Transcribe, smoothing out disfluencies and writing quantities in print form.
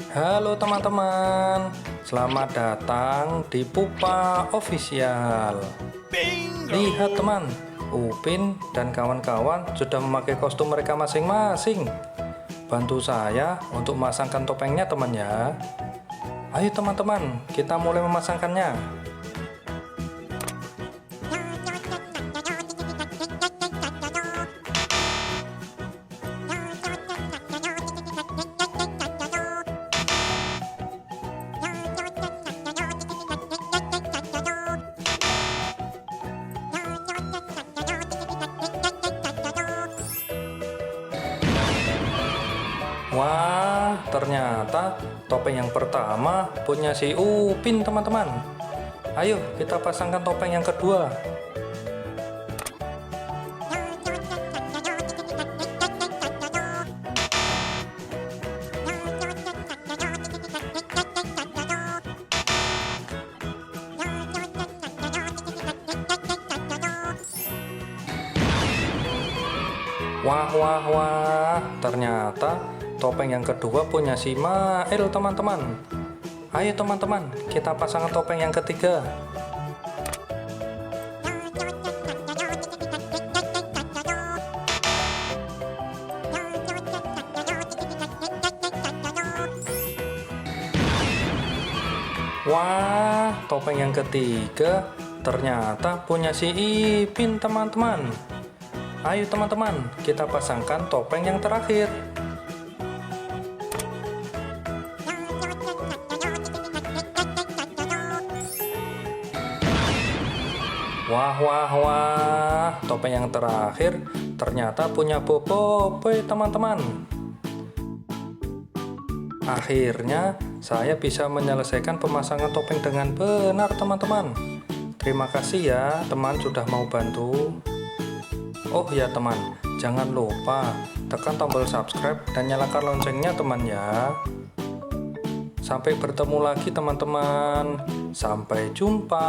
Halo teman-teman, selamat datang di Pupa Official. Lihat teman, Upin dan kawan-kawan sudah memakai kostum mereka masing-masing. Bantu saya untuk memasangkan topengnya teman ya. Ayo teman-teman, kita mulai memasangkannya. Wah, ternyata topeng yang pertama punya si Upin teman-teman. Ayo kita pasangkan topeng yang kedua. Wah, ternyata topeng yang kedua punya si Mael teman-teman. Ayo teman-teman, kita pasangkan topeng yang ketiga. Wah, topeng yang ketiga ternyata punya si Ipin teman-teman. Ayo teman-teman, kita pasangkan topeng yang terakhir. Wah, topeng yang terakhir ternyata punya Boboiboy teman-teman. Akhirnya saya bisa menyelesaikan pemasangan topeng dengan benar teman-teman. Terima kasih ya teman sudah mau bantu. Oh ya teman, jangan lupa tekan tombol subscribe dan nyalakan loncengnya teman ya. Sampai bertemu lagi teman-teman. Sampai jumpa.